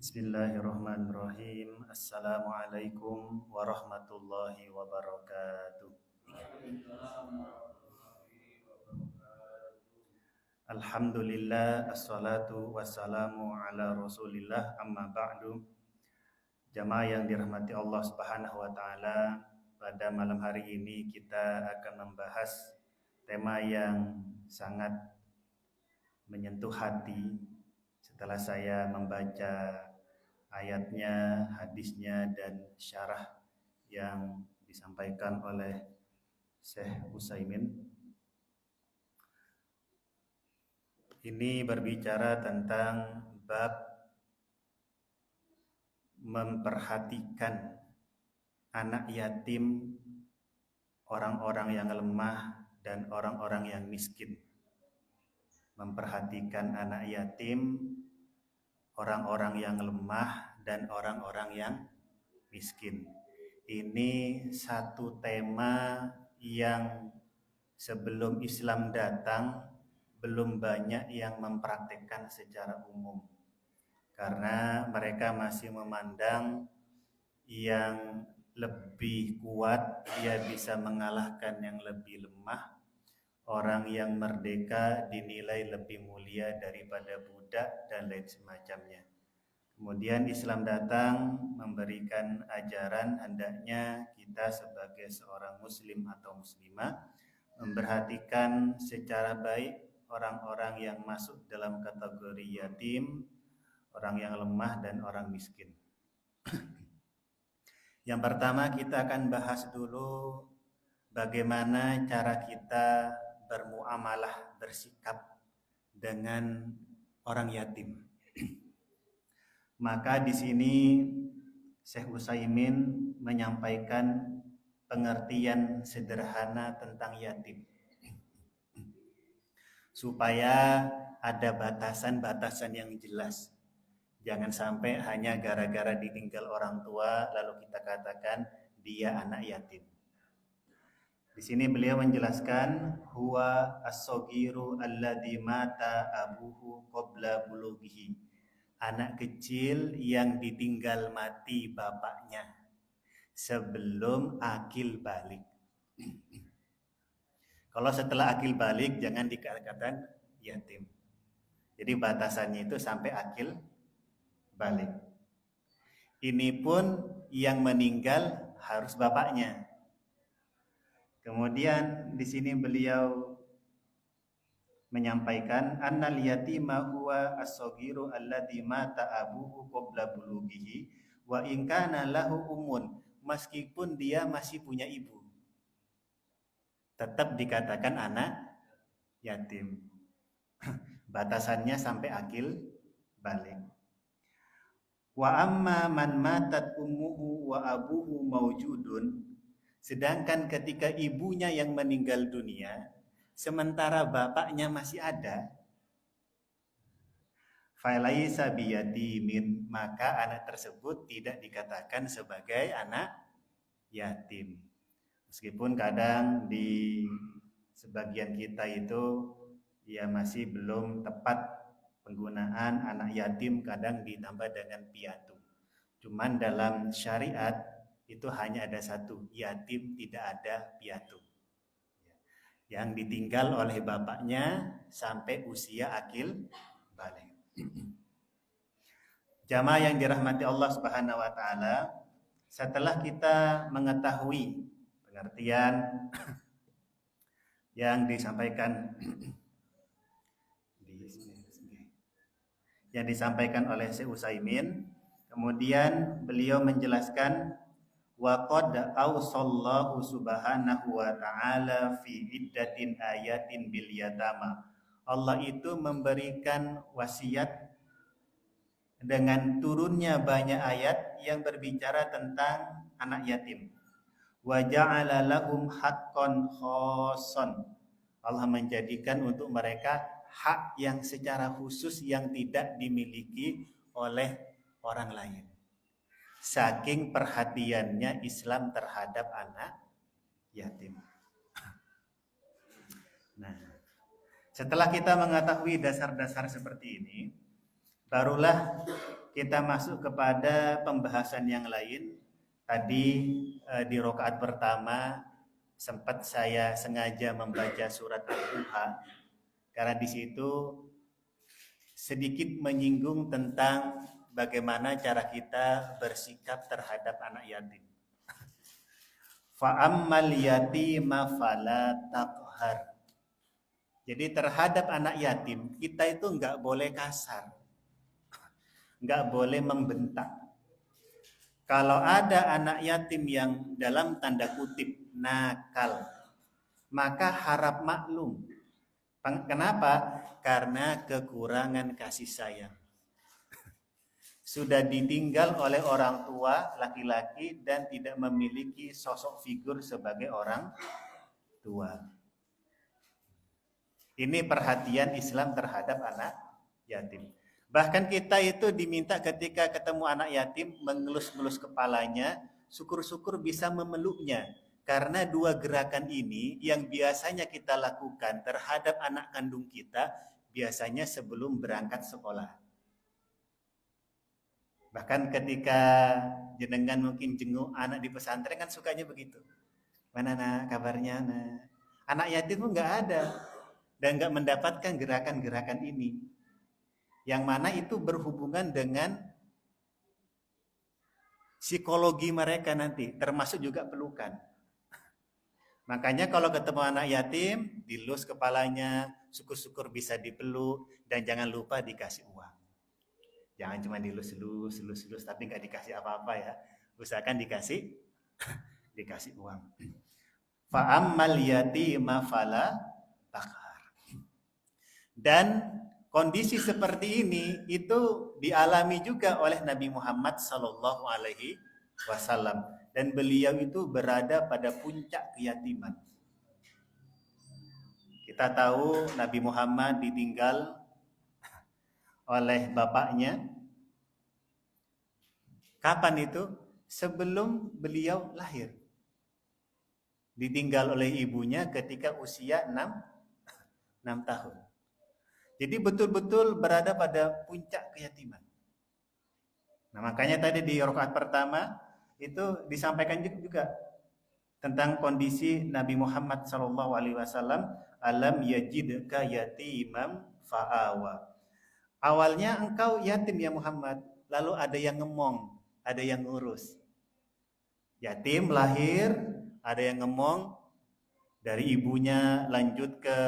Bismillahirrahmanirrahim. Assalamualaikum warahmatullahi wabarakatuh. Alhamdulillah, assalatu wassalamu ala rasulillah, amma ba'du. Jamaah yang dirahmati Allah subhanahu wa ta'ala, pada malam hari ini kita akan membahas tema yang sangat menyentuh hati setelah saya membaca ayatnya, hadisnya, dan syarah yang disampaikan oleh Syekh Utsaimin. Ini berbicara tentang bab memperhatikan anak yatim, orang-orang yang lemah, dan orang-orang yang miskin. Memperhatikan anak yatim, orang-orang yang lemah, dan orang-orang yang miskin. Ini satu tema yang sebelum Islam datang belum banyak yang mempraktikkan secara umum, karena mereka masih memandang yang lebih kuat ia bisa mengalahkan yang lebih lemah. Orang yang merdeka dinilai lebih mulia daripada budak dan lain semacamnya. Kemudian Islam datang memberikan ajaran hendaknya kita sebagai seorang muslim atau muslimah memperhatikan secara baik orang-orang yang masuk dalam kategori yatim, orang yang lemah, dan orang miskin. Yang pertama kita akan bahas dulu bagaimana cara kita bermuamalah, bersikap dengan orang yatim. Maka di sini Syekh Utsaimin menyampaikan pengertian sederhana tentang yatim, supaya ada batasan-batasan yang jelas. Jangan sampai hanya gara-gara ditinggal orang tua lalu kita katakan dia anak yatim. Di sini beliau menjelaskan huwa as-saghiru alladzi mata abuhu qabla bulughihi. Anak kecil yang ditinggal mati bapaknya sebelum akil balik. Kalau setelah akil balik jangan dikatakan yatim. Jadi batasannya itu sampai akil balik. Ini pun yang meninggal harus bapaknya. Kemudian di sini beliau menyampaikan annal yatima huwa as-saghiru alladzi mata abuhu qabla bulughihi wa in kana lahu ummun, meskipun dia masih punya ibu tetap dikatakan anak yatim. Batasannya sampai akil balik. Wa amma man matat ummuhu wa abuhu maujudun, sedangkan ketika ibunya yang meninggal dunia sementara bapaknya masih ada, falaisa biyatimin, maka anak tersebut tidak dikatakan sebagai anak yatim. Meskipun kadang di sebagian kita itu ya masih belum tepat penggunaan anak yatim, kadang ditambah dengan piatu. Cuman dalam syariat itu hanya ada satu, yatim, tidak ada piatu. Yang ditinggal oleh bapaknya sampai usia akil balik. Jamaah yang dirahmati Allah Subhanahu wa taala, setelah kita mengetahui pengertian yang disampaikan oleh Syekh Utsaimin, kemudian beliau menjelaskan wa qad awsallahu subhanahu wa ta'ala fi iddatin ayatin bil yatama. Allah itu memberikan wasiat dengan turunnya banyak ayat yang berbicara tentang anak yatim. Wa ja'ala lahum haqqan khassan. Allah menjadikan untuk mereka hak yang secara khusus yang tidak dimiliki oleh orang lain. Saking perhatiannya Islam terhadap anak yatim. Nah, setelah kita mengetahui dasar-dasar seperti ini, barulah kita masuk kepada pembahasan yang lain. Tadi di rakaat pertama sempat saya sengaja membaca surat Al-Duha karena di situ sedikit menyinggung tentang bagaimana cara kita bersikap terhadap anak yatim. Fa'ammal yatima fala taqhar. Jadi terhadap anak yatim kita itu nggak boleh kasar, nggak boleh membentak. Kalau ada anak yatim yang dalam tanda kutip nakal, maka harap maklum. Kenapa? Karena kekurangan kasih sayang. Sudah ditinggal oleh orang tua laki-laki dan tidak memiliki sosok figur sebagai orang tua. Ini perhatian Islam terhadap anak yatim. Bahkan kita itu diminta ketika ketemu anak yatim mengelus-elus kepalanya, syukur-syukur bisa memeluknya. Karena dua gerakan ini yang biasanya kita lakukan terhadap anak kandung kita biasanya sebelum berangkat sekolah. Bahkan ketika jenengan mungkin jenguk anak di pesantren kan sukanya begitu. Mana nak kabarnya nak? Anak yatim pun nggak ada dan nggak mendapatkan gerakan-gerakan ini. Yang mana itu berhubungan dengan psikologi mereka nanti, termasuk juga pelukan. Makanya kalau ketemu anak yatim, dilus kepalanya, syukur-syukur bisa dipeluk, dan jangan lupa dikasih uang. Jangan cuma dilus-lus, tapi nggak dikasih apa-apa ya. Usahakan dikasih uang. Fa'ammal yatima fala taqhar. Dan kondisi seperti ini itu dialami juga oleh Nabi Muhammad Sallallahu Alaihi Wasallam, dan beliau itu berada pada puncak keyatiman. Kita tahu Nabi Muhammad ditinggal oleh bapaknya. Kapan itu? Sebelum beliau lahir. Ditinggal oleh ibunya ketika usia 6 tahun. Jadi betul-betul berada pada puncak keyatiman. Nah, makanya tadi di rakaat pertama itu disampaikan juga tentang kondisi Nabi Muhammad SAW. Alam yajidka yatimam fa'awa. Awalnya engkau yatim ya Muhammad, lalu ada yang ngemong, ada yang ngurus. Yatim lahir, ada yang ngemong, dari ibunya lanjut ke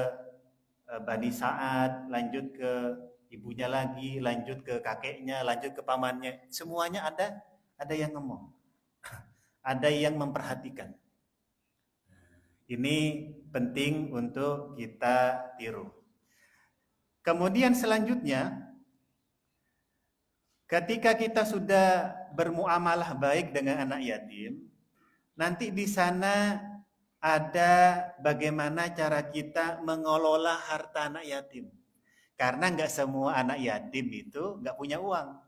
Bani Sa'ad, lanjut ke ibunya lagi, lanjut ke kakeknya, lanjut ke pamannya. Semuanya ada yang ngomong. Ada yang memperhatikan. Ini penting untuk kita tiru. Kemudian selanjutnya, ketika kita sudah bermuamalah baik dengan anak yatim, nanti di sana ada bagaimana cara kita mengelola harta anak yatim. Karena nggak semua anak yatim itu nggak punya uang.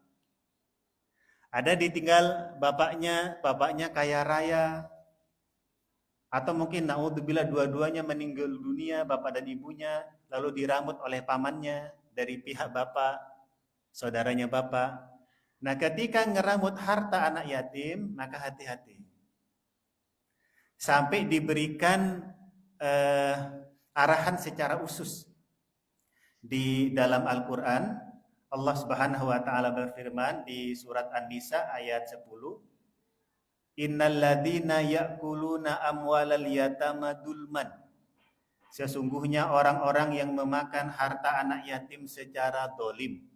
Ada ditinggal bapaknya kaya raya, atau mungkin naudzubillah dua-duanya meninggal dunia, bapak dan ibunya, lalu diramut oleh pamannya dari pihak bapak, saudaranya bapak. Nah, ketika ngeramut harta anak yatim, maka hati-hati. Sampai diberikan arahan secara khusus. Di dalam Al-Quran, Allah Subhanahu wa Ta'ala berfirman di surat An-Nisa ayat 10, Innal ladzina ya'kuluna amwalal yatama dulman. Sesungguhnya orang-orang yang memakan harta anak yatim secara dolim.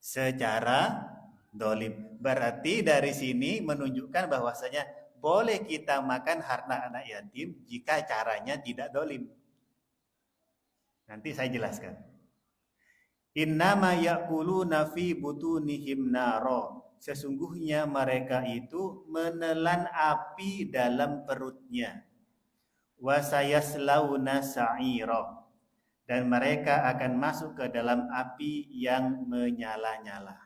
Secara dolim. Berarti dari sini menunjukkan bahwasanya boleh kita makan harta anak yatim jika caranya tidak dolim. Nanti saya jelaskan. Innama ya'kuluna fi butunihim naro. Sesungguhnya mereka itu menelan api dalam perutnya. Wa sayaslauna sa'ira. dan mereka akan masuk ke dalam api yang menyala-nyala.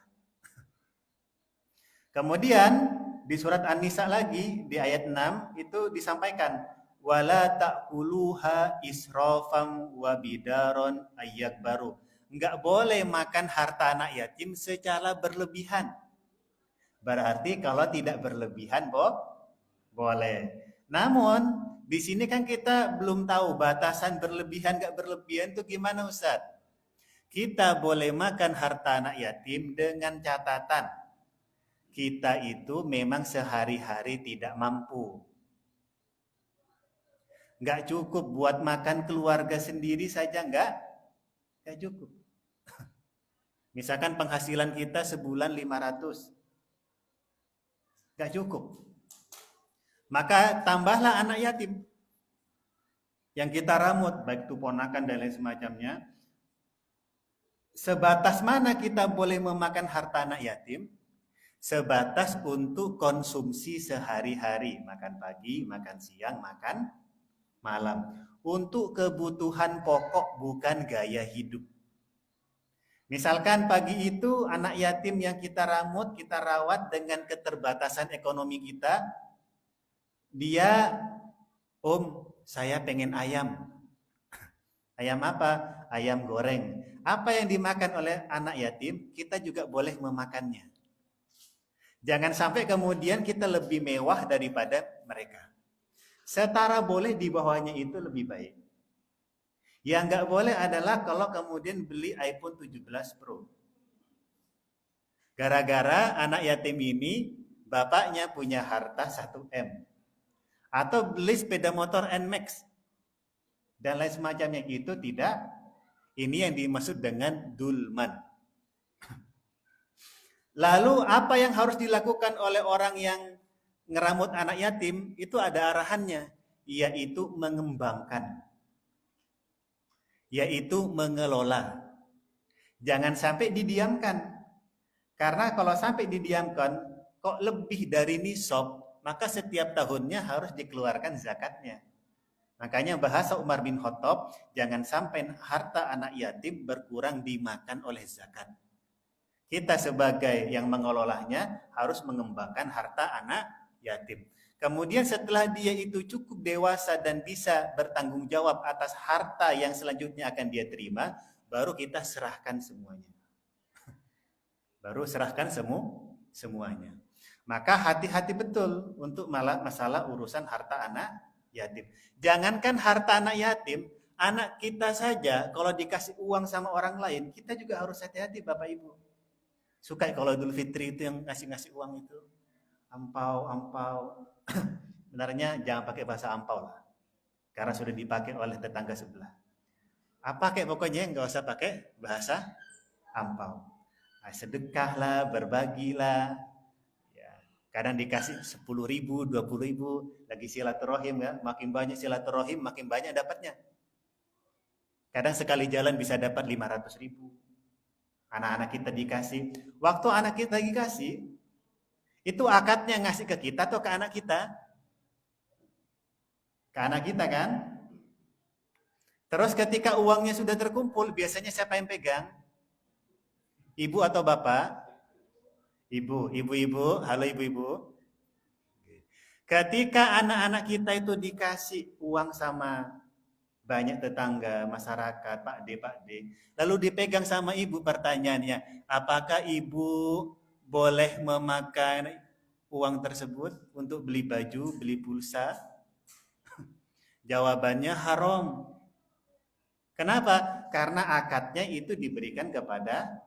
Kemudian di surat An-Nisa lagi di ayat 6 itu disampaikan wala ta'kuluha israfam wa bidaron ayyakbaru. Enggak boleh makan harta anak yatim secara berlebihan. Berarti kalau tidak berlebihan boleh. Namun di sini kan kita belum tahu batasan berlebihan gak berlebihan itu gimana Ustaz? Kita boleh makan harta anak yatim dengan catatan kita itu memang sehari-hari tidak mampu. Nggak cukup buat makan keluarga sendiri saja nggak cukup. Misalkan penghasilan kita sebulan 500, nggak cukup. Maka tambahlah anak yatim yang kita ramut, baik itu ponakan dan lain semacamnya. Sebatas mana kita boleh memakan harta anak yatim? Sebatas untuk konsumsi sehari-hari, makan pagi, makan siang, makan malam. Untuk kebutuhan pokok, bukan gaya hidup. Misalkan pagi itu anak yatim yang kita ramut, kita rawat dengan keterbatasan ekonomi kita, dia, Om, saya pengen ayam. Ayam apa? Ayam goreng. Apa yang dimakan oleh anak yatim, kita juga boleh memakannya. Jangan sampai kemudian kita lebih mewah daripada mereka. Setara boleh, di bawahnya itu lebih baik. Yang nggak boleh adalah kalau kemudian beli iPhone 17 Pro. Gara-gara anak yatim ini, bapaknya punya harta 1M. Atau beli sepeda motor NMAX. Dan lain semacamnya, itu tidak. Ini yang dimaksud dengan dulman. Lalu apa yang harus dilakukan oleh orang yang ngeramut anak yatim? Itu ada arahannya, yaitu mengembangkan, yaitu mengelola. Jangan sampai didiamkan. Karena kalau sampai didiamkan, kok lebih dari nisab, maka setiap tahunnya harus dikeluarkan zakatnya. Makanya bahasa Umar bin Khattab, jangan sampai harta anak yatim berkurang dimakan oleh zakat. Kita sebagai yang mengelolanya harus mengembangkan harta anak yatim. Kemudian setelah dia itu cukup dewasa dan bisa bertanggung jawab atas harta yang selanjutnya akan dia terima, baru kita serahkan semuanya. Baru serahkan semuanya. Maka hati-hati betul untuk masalah urusan harta anak yatim. Jangankan harta anak yatim, anak kita saja kalau dikasih uang sama orang lain, kita juga harus hati-hati Bapak Ibu. Suka kalau Idul Fitri itu yang ngasih-ngasih uang itu. Ampau. Benarnya jangan pakai bahasa ampau lah. Karena sudah dipakai oleh tetangga sebelah. Apa kayak pokoknya nggak usah pakai bahasa ampau. Nah, sedekahlah, berbagilah. Ya, kadang dikasih 10.000, 20.000, lagi silaturahim ya. Makin banyak silaturahim, makin banyak dapatnya. Kadang sekali jalan bisa dapat 500.000. Anak-anak kita dikasih. Waktu anak kita dikasih, itu akadnya ngasih ke kita atau ke anak kita? Ke anak kita kan? Terus ketika uangnya sudah terkumpul, biasanya siapa yang pegang? Ibu atau bapak? Ibu, halo ibu-ibu. Ketika anak-anak kita itu dikasih uang sama banyak tetangga, masyarakat, Pak D, lalu dipegang sama ibu, pertanyaannya, apakah ibu boleh memakan uang tersebut untuk beli baju, beli pulsa? Jawabannya haram. Kenapa? Karena akadnya itu diberikan kepada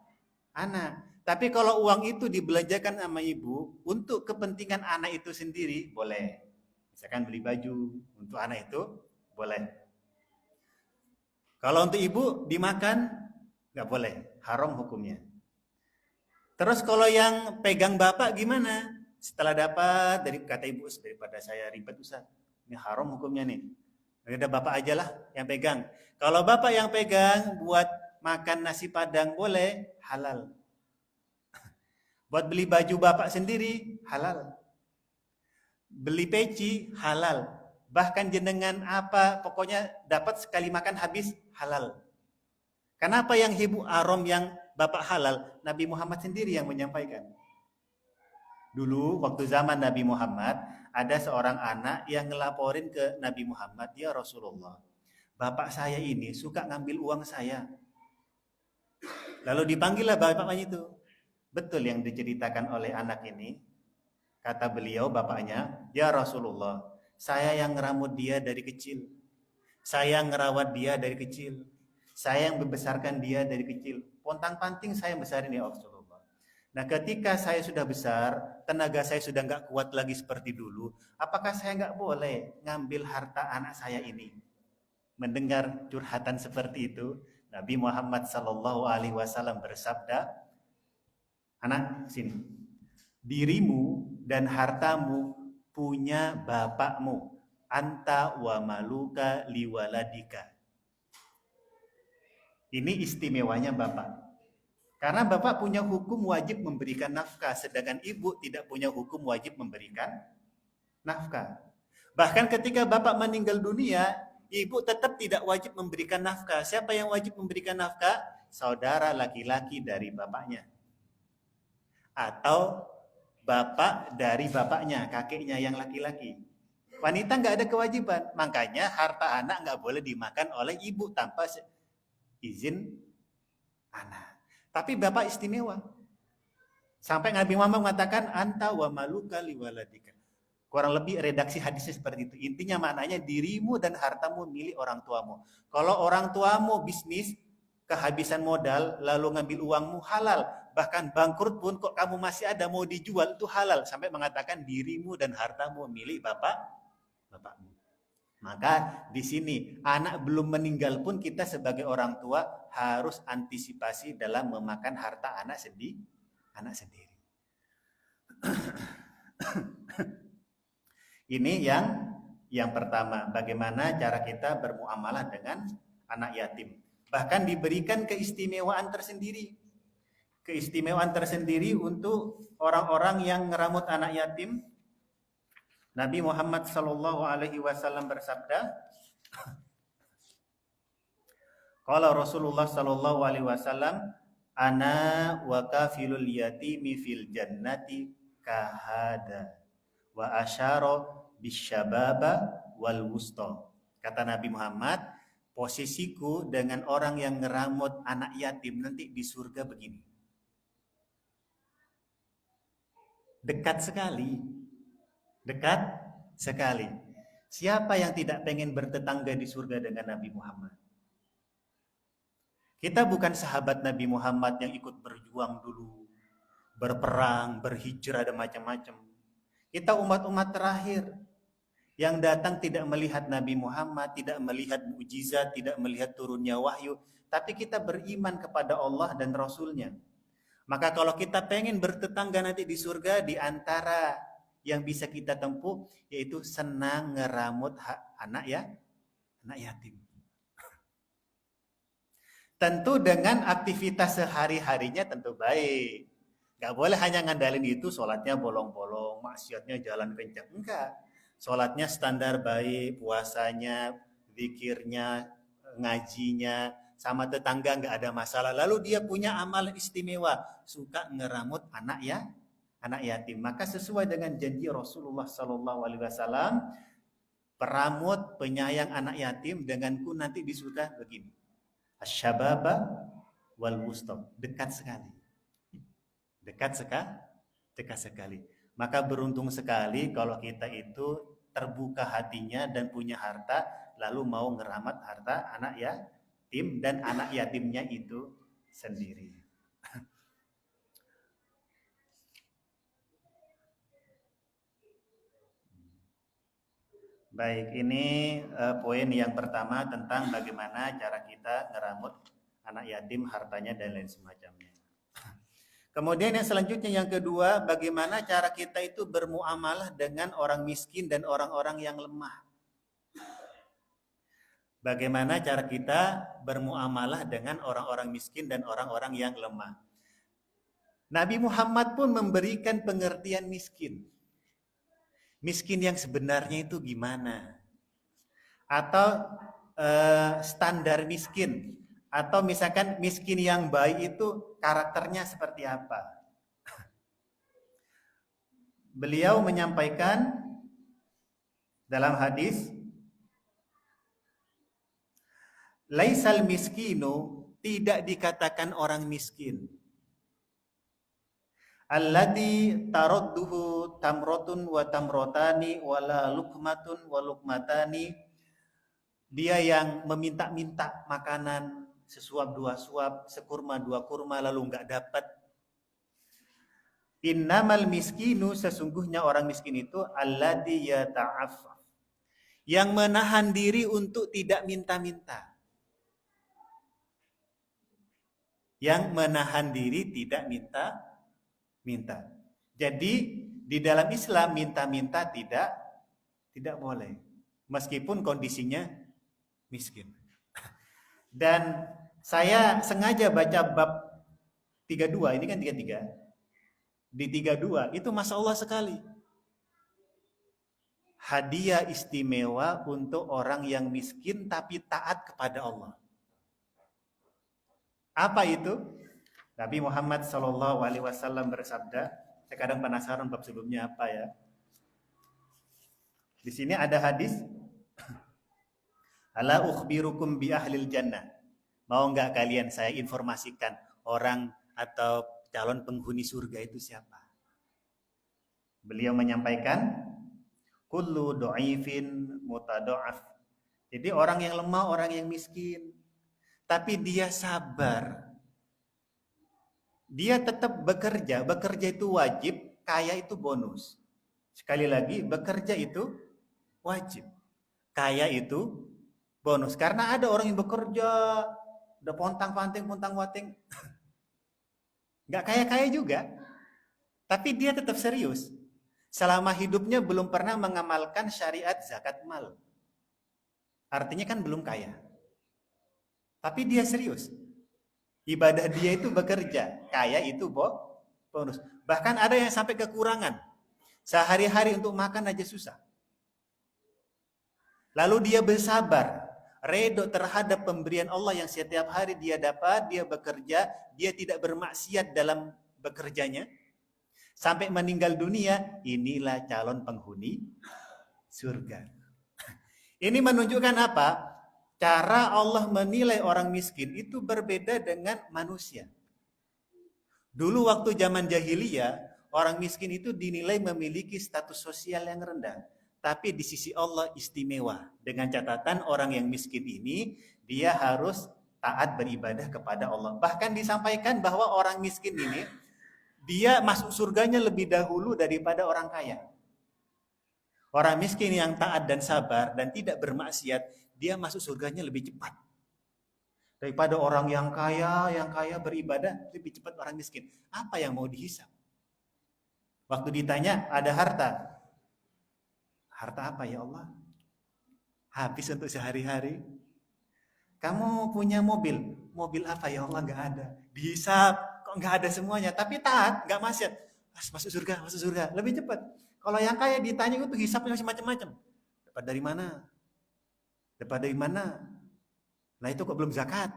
anak. Tapi kalau uang itu dibelanjakan sama ibu untuk kepentingan anak itu sendiri, boleh. Misalkan beli baju untuk anak itu, boleh. Kalau untuk ibu dimakan, nggak boleh. Haram hukumnya. Terus kalau yang pegang bapak gimana? Setelah dapat, dari kata ibu, daripada saya ribet Ustaz, ini haram hukumnya nih. Udah bapak aja lah yang pegang. Kalau bapak yang pegang buat makan nasi padang boleh, halal. Buat beli baju bapak sendiri, halal. Beli peci, halal. Bahkan jenengan apa, pokoknya dapat sekali makan habis, halal. Kenapa yang ibu haram, yang bapak halal? Nabi Muhammad sendiri yang menyampaikan. Dulu waktu zaman Nabi Muhammad, ada seorang anak yang ngelaporin ke Nabi Muhammad, ya Rasulullah, bapak saya ini suka ngambil uang saya. Lalu dipanggillah bapaknya itu. Betul yang diceritakan oleh anak ini. Kata beliau, bapaknya, ya Rasulullah, saya yang ngeramut dia dari kecil. Saya ngerawat dia dari kecil. Saya yang membesarkan dia dari kecil. Pontang-panting saya besarin ya Rasulullah. Nah ketika saya sudah besar, tenaga saya sudah nggak kuat lagi seperti dulu, apakah saya nggak boleh ngambil harta anak saya ini? Mendengar curhatan seperti itu, Nabi Muhammad SAW bersabda, anak sini, dirimu dan hartamu punya bapakmu, anta wa maluka liwaladika. Ini istimewanya bapak. Karena bapak punya hukum wajib memberikan nafkah, sedangkan ibu tidak punya hukum wajib memberikan nafkah. Bahkan ketika bapak meninggal dunia, ibu tetap tidak wajib memberikan nafkah. Siapa yang wajib memberikan nafkah? Saudara laki-laki dari bapaknya. Atau bapak dari bapaknya, kakeknya yang laki-laki. Wanita nggak ada kewajiban. Makanya harta anak nggak boleh dimakan oleh ibu tanpa izin anak. Tapi bapak istimewa. Sampai Nabi Muhammad mengatakan anta wa maluka liwaladika. Kurang lebih redaksi hadisnya seperti itu. Intinya maknanya dirimu dan hartamu milik orang tuamu. Kalau orang tuamu bisnis kehabisan modal lalu ngambil uangmu halal. Bahkan bangkrut pun kok kamu masih ada mau dijual itu halal. Sampai mengatakan dirimu dan hartamu milik bapakmu. Maka di sini anak belum meninggal pun kita sebagai orang tua harus antisipasi dalam memakan harta anak sendiri. Ini yang pertama, bagaimana cara kita bermuamalah dengan anak yatim. Bahkan diberikan keistimewaan tersendiri. Keistimewaan tersendiri untuk orang-orang yang ngeramut anak yatim. Nabi Muhammad SAW bersabda, qala Rasulullah SAW, ana wa kafilul yatimi fil jannati kahada wa asyara bisyababa wal wusta. Kata Nabi Muhammad, posisiku dengan orang yang ngeramut anak yatim nanti di surga begini. Dekat sekali. Siapa yang tidak pengen bertetangga di surga dengan Nabi Muhammad? Kita bukan sahabat Nabi Muhammad yang ikut berjuang dulu, berperang, berhijrah, dan macam-macam. Kita umat-umat terakhir yang datang tidak melihat Nabi Muhammad, tidak melihat mukjizat, tidak melihat turunnya wahyu, tapi kita beriman kepada Allah dan Rasul-Nya. Maka kalau kita pengen bertetangga nanti di surga, di antara yang bisa kita tempuh yaitu senang ngeramut anak yatim. Tentu dengan aktivitas sehari-harinya tentu baik. Gak boleh hanya ngandalin itu, sholatnya bolong-bolong, maksiatnya jalan kencang. Enggak. Sholatnya standar baik, puasanya, zikirnya, ngajinya, sama tetangga nggak ada masalah. Lalu dia punya amal istimewa, suka ngeramut anak yatim. Maka sesuai dengan janji Rasulullah SAW, peramut penyayang anak yatim denganku nanti di surga begini. Asyababa wal wusta, dekat sekali. Maka beruntung sekali kalau kita itu terbuka hatinya dan punya harta, lalu mau ngeramat harta anak yatim dan anak yatimnya itu sendiri. Baik, ini poin yang pertama tentang bagaimana cara kita ngeramut anak yatim, hartanya dan lain semacamnya. Kemudian yang selanjutnya yang kedua, bagaimana cara kita itu bermuamalah dengan orang miskin dan orang-orang yang lemah. Bagaimana cara kita bermuamalah dengan orang-orang miskin dan orang-orang yang lemah. Nabi Muhammad pun memberikan pengertian miskin. Miskin yang sebenarnya itu gimana? Atau standar miskin. Atau misalkan miskin yang baik itu karakternya seperti apa? Beliau menyampaikan dalam hadis, laisal miskinu, tidak dikatakan orang miskin. Alladzi taradduhu tamrotun wa tamrotani wala lukmatun wa lukmatani. Dia yang meminta-minta makanan sesuap dua suap, sekurma dua kurma lalu nggak dapat. Innamal miskinu, sesungguhnya orang miskin itu alladzi yata'affaf, yang menahan diri untuk tidak minta-minta. Yang menahan diri tidak minta-minta. Jadi di dalam Islam minta-minta tidak boleh, meskipun kondisinya miskin. Dan saya sengaja baca bab 32, ini kan 33. Di 32 itu Masya Allah sekali. Hadiah istimewa untuk orang yang miskin tapi taat kepada Allah. Apa itu? Nabi Muhammad SAW bersabda, saya kadang penasaran bab sebelumnya apa ya. Di sini ada hadis, ala ukhbirukum bi ahlil jannah. Mau nggak kalian saya informasikan orang atau calon penghuni surga itu siapa? Beliau menyampaikan, kullu do'ifin mutado'af. Jadi orang yang lemah, orang yang miskin, tapi dia sabar. Dia tetap bekerja. Bekerja itu wajib, kaya itu bonus. Sekali lagi, bekerja itu wajib, kaya itu bonus. Karena ada orang yang bekerja udah pontang-panting, pontang-wating, nggak kaya-kaya juga, tapi dia tetap serius. Selama hidupnya belum pernah mengamalkan syariat zakat mal. Artinya kan belum kaya. Tapi dia serius. Ibadah dia itu bekerja, kaya itu bonus. Bahkan ada yang sampai kekurangan. Sehari-hari untuk makan aja susah. Lalu dia bersabar, redho terhadap pemberian Allah yang setiap hari dia dapat, dia bekerja, dia tidak bermaksiat dalam bekerjanya. Sampai meninggal dunia, inilah calon penghuni surga. Ini menunjukkan apa? Cara Allah menilai orang miskin itu berbeda dengan manusia. Dulu waktu zaman jahiliyah, orang miskin itu dinilai memiliki status sosial yang rendah. Tapi di sisi Allah istimewa. Dengan catatan orang yang miskin ini, dia harus taat beribadah kepada Allah. Bahkan disampaikan bahwa orang miskin ini, dia masuk surganya lebih dahulu daripada orang kaya. Orang miskin yang taat dan sabar dan tidak bermaksiat, dia masuk surganya lebih cepat daripada orang yang kaya beribadah, lebih cepat orang miskin. Apa yang mau dihisap? Waktu ditanya, ada harta. Harta apa ya Allah? Habis untuk sehari-hari. Kamu punya mobil. Mobil apa ya Allah? Nggak ada. Dihisap, kok nggak ada semuanya. Tapi taat, nggak maksiat. Masuk surga. Lebih cepat. Kalau yang kaya ditanya itu hisapnya masih macam-macam. Dapat dari mana? Dapat dari mana? Nah itu kok belum zakat?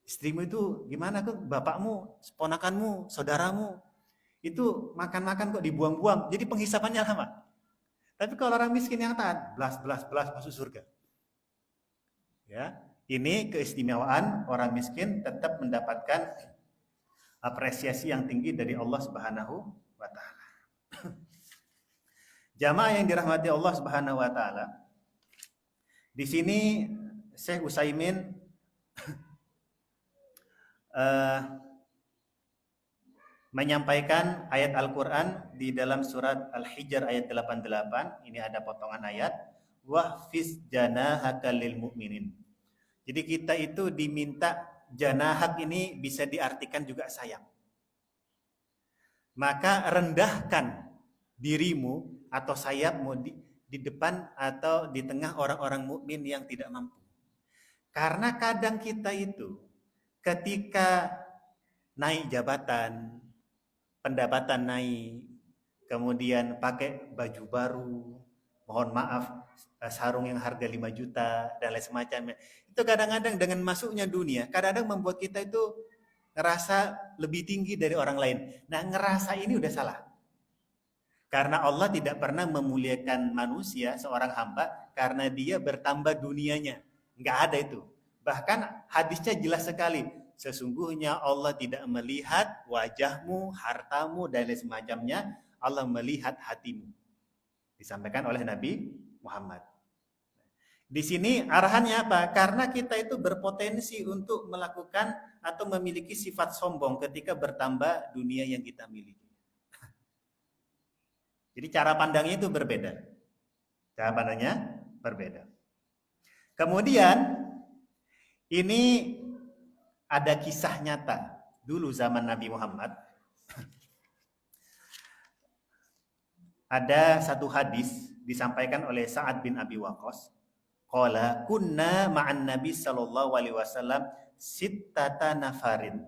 Istrimu itu gimana kok? Bapakmu, ponakanmu, saudaramu itu makan-makan kok dibuang-buang. Jadi penghisapannya lama. Tapi kalau orang miskin yang taat, belas masuk surga. Ya, ini keistimewaan orang miskin tetap mendapatkan apresiasi yang tinggi dari Allah Subhanahu wa taala. Jamaah yang dirahmati Allah Subhanahu wa taala. Di sini Syekh Utsaimin menyampaikan ayat Al-Quran di dalam surat Al-Hijr ayat 88. Ini ada potongan ayat, wahfiz janahaka lil mu'minin. Jadi kita itu diminta, janahak ini bisa diartikan juga sayang. Maka rendahkan dirimu atau sayapmu di depan atau di tengah orang-orang mukmin yang tidak mampu. Karena kadang kita itu ketika naik jabatan, pendapatan naik, kemudian pakai baju baru, mohon maaf, sarung yang harga 5 juta dan lain semacamnya. Itu kadang-kadang dengan masuknya dunia, kadang-kadang membuat kita itu ngerasa lebih tinggi dari orang lain. Nah, ngerasa ini udah salah. Karena Allah tidak pernah memuliakan manusia, seorang hamba, karena dia bertambah dunianya. Nggak ada itu. Bahkan hadisnya jelas sekali. Sesungguhnya Allah tidak melihat wajahmu, hartamu, dan lain semacamnya. Allah melihat hatimu. Disampaikan oleh Nabi Muhammad. Di sini arahannya apa? Karena kita itu berpotensi untuk melakukan atau memiliki sifat sombong ketika bertambah dunia yang kita miliki. Jadi cara pandangnya itu berbeda. Cara pandangnya berbeda. Kemudian ini ada kisah nyata. Dulu zaman Nabi Muhammad ada satu hadis disampaikan oleh Sa'ad bin Abi Waqqas. Qala kunna ma'an Nabi sallallahu alaihi wasallam sittata nafarin.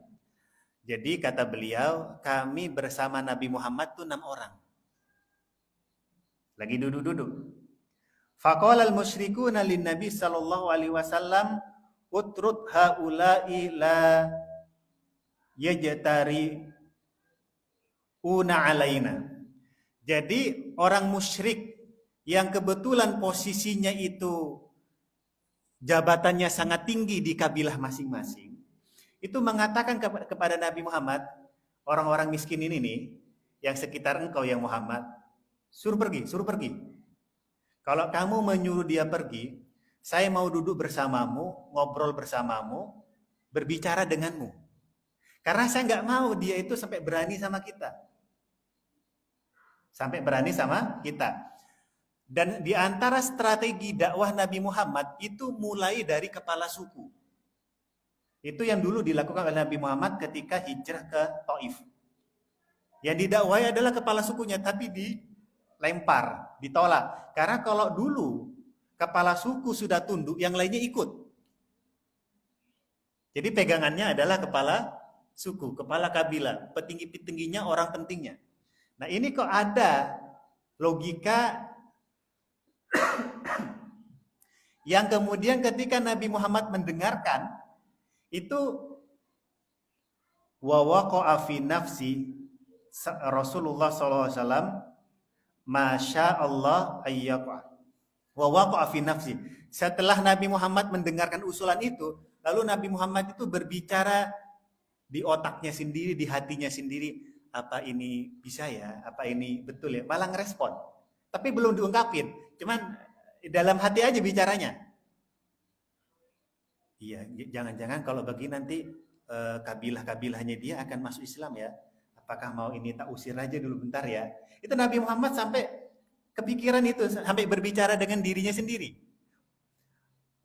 Jadi kata beliau, kami bersama Nabi Muhammad tuh 6 orang. Lagi duduk-duduk. Faqala al-musyrikuna lin-nabi sallallahu alaihi wasallam utrud haula'i la yajtari una alaina. Jadi orang musyrik yang kebetulan posisinya itu jabatannya sangat tinggi di kabilah masing-masing, itu mengatakan kepada Nabi Muhammad, orang-orang miskin ini nih, yang sekitar engkau yang Muhammad, suruh pergi, suruh pergi. Kalau kamu menyuruh dia pergi, saya mau duduk bersamamu, ngobrol bersamamu, berbicara denganmu. Karena saya nggak mau dia itu sampai berani sama kita. Sampai berani sama kita. Dan di antara strategi dakwah Nabi Muhammad itu mulai dari kepala suku. Itu yang dulu dilakukan oleh Nabi Muhammad ketika hijrah ke Taif. Yang didakwai adalah kepala sukunya, tapi dilempar, ditolak. Karena kalau dulu kepala suku sudah tunduk, yang lainnya ikut. Jadi pegangannya adalah kepala suku, kepala kabilah, petinggi-petingginya orang pentingnya. Nah ini kok ada logika yang kemudian ketika Nabi Muhammad mendengarkan itu wa waqa'a fi nafsi Rasulullah SAW masya Allah ayyaqa wa waqa'a fi nafsi. Setelah Nabi Muhammad mendengarkan usulan itu, lalu Nabi Muhammad itu berbicara di otaknya sendiri, di hatinya sendiri, apa ini bisa ya, apa ini betul ya, malah ngerespon. Tapi belum diungkapin, cuman dalam hati aja bicaranya. Iya, jangan-jangan kalau bagi nanti kabilah-kabilahnya dia akan masuk Islam ya. Apakah mau ini tak usir aja dulu bentar ya. Itu Nabi Muhammad sampai kepikiran itu, sampai berbicara dengan dirinya sendiri.